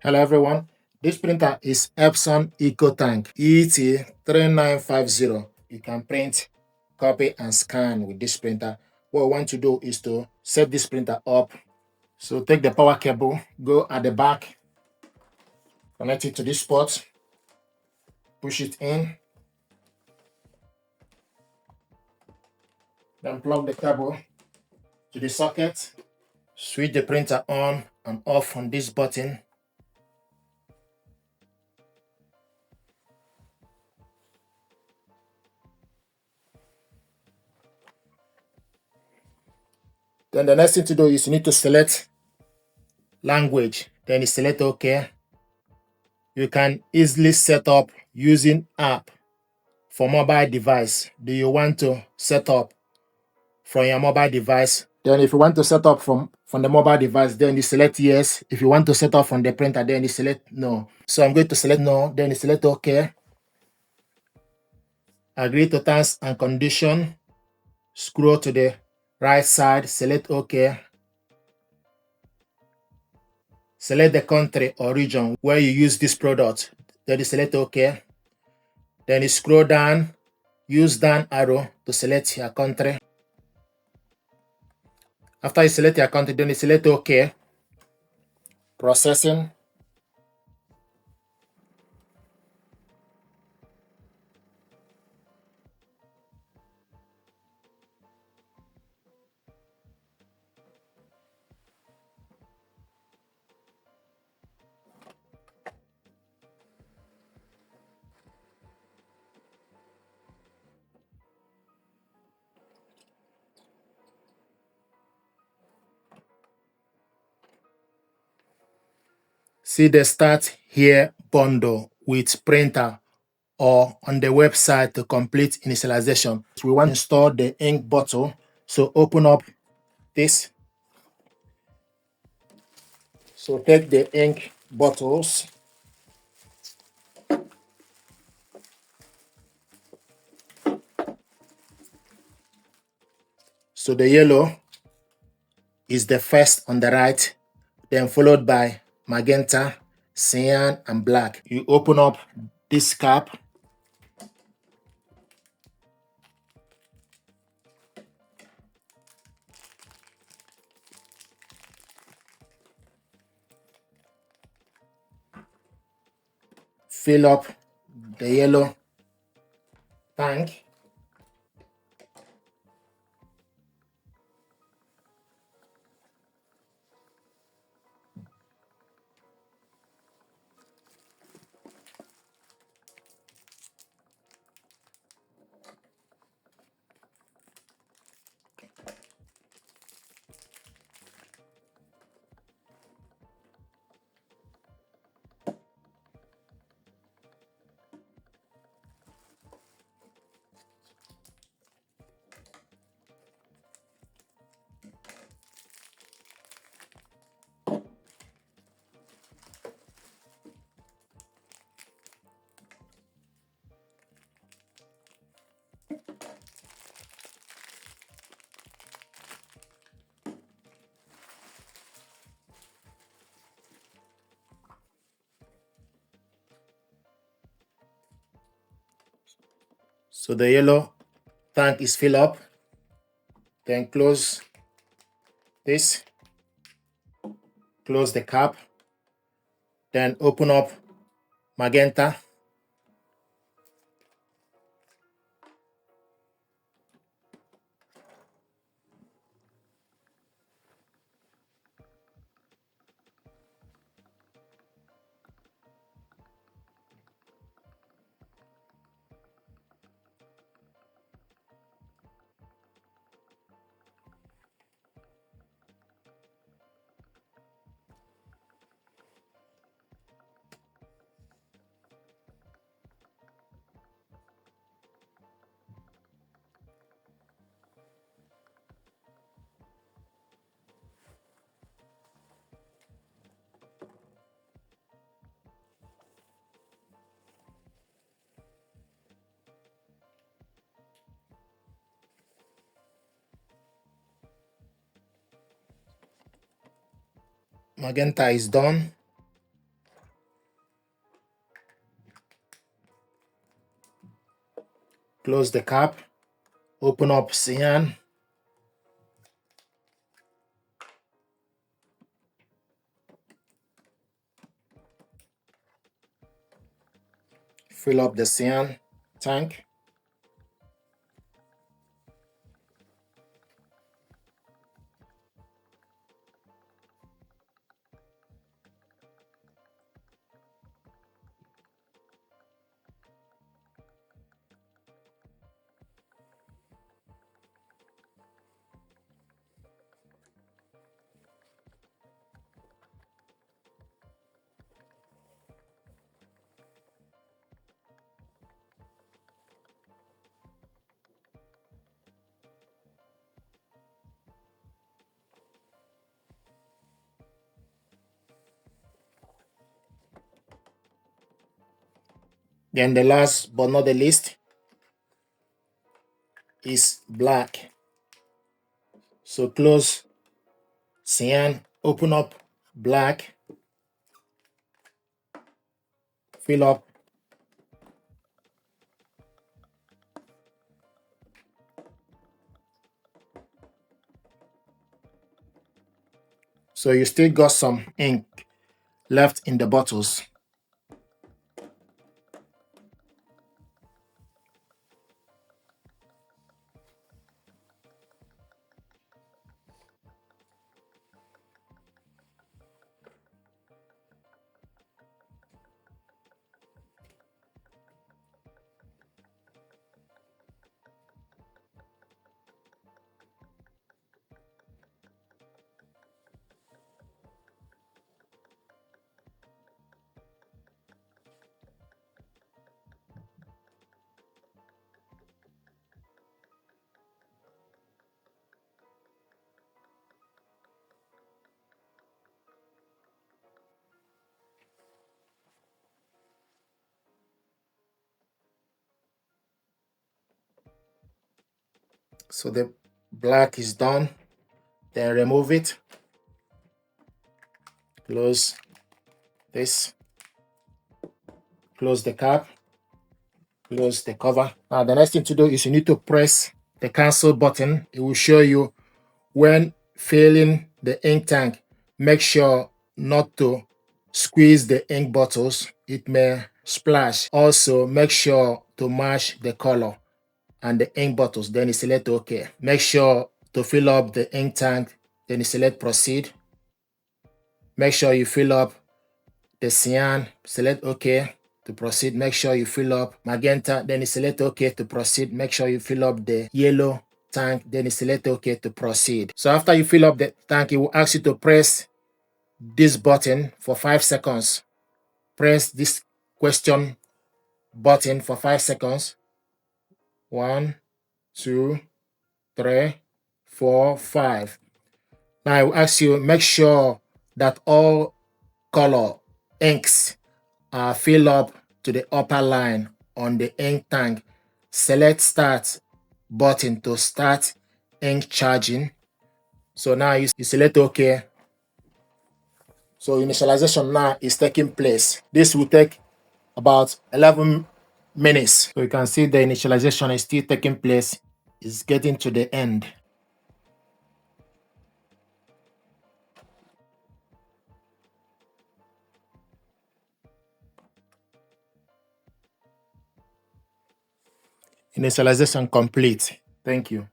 Hello everyone, this printer is Epson EcoTank ET-3950. You can print, copy and scan with this printer. What we want to do is to set this printer up. So take the power cable, go at the back, connect it to this port, push it in, then plug the cable to the socket, switch the printer on and off on this button. Then the next thing to do is you need to select language, then you select OK. You can easily set up using app for mobile device. Do you want to set up from your mobile device? Then if you want to set up from the mobile device, then you select yes. If you want to set up from the printer, then you select no. So I'm going to select no, then you select OK. Agree to terms and condition. Scroll to the right side, select OK. Select the country or region where you use this product. Then you select OK. Then you scroll down, use down arrow to select your country. After you select your country, then you select OK. Processing. See the Start Here bundle with printer or on the website to complete initialization. So we want to install the ink bottle. So open up this. So take the ink bottles. So the yellow is the first on the right, then followed by magenta, cyan, and black. You open up this cap. Fill up the yellow tank. So the yellow tank is filled up. Then close this. Close the cap. Then open up magenta. Magenta is done. close the cap, open up cyan, fill up the cyan tank. Then the last but not the least is black. So close cyan, open up black, fill up, so you still got some ink left in the bottles. So the black is done. Then remove it. Close this. Close the cap. Close the cover. Now the next thing to do is you need to press the cancel button. It will show you when filling the ink tank. Make sure not to squeeze the ink bottles. It may splash. Also, make sure to match the color and the ink bottles. Then you select OK. Make sure to fill up the ink tank. Then you select proceed. Make sure you fill up the cyan. Select OK to proceed. Make sure you fill up magenta. Then you select OK to proceed. Make sure you fill up the yellow tank. Then you select OK to proceed. So after you fill up the tank, it will ask you to press this button for 5 seconds. Press this question button for 5 seconds. 1, 2, 3, 4, 5. Now I will ask you, make sure that all color inks are filled up to the upper line on the ink tank. Select start button to start ink charging. So now you select OK. So initialization now is taking place. This will take about 11 minutes. So you can see the initialization is still taking place. It's getting to the end. Initialization complete. Thank you.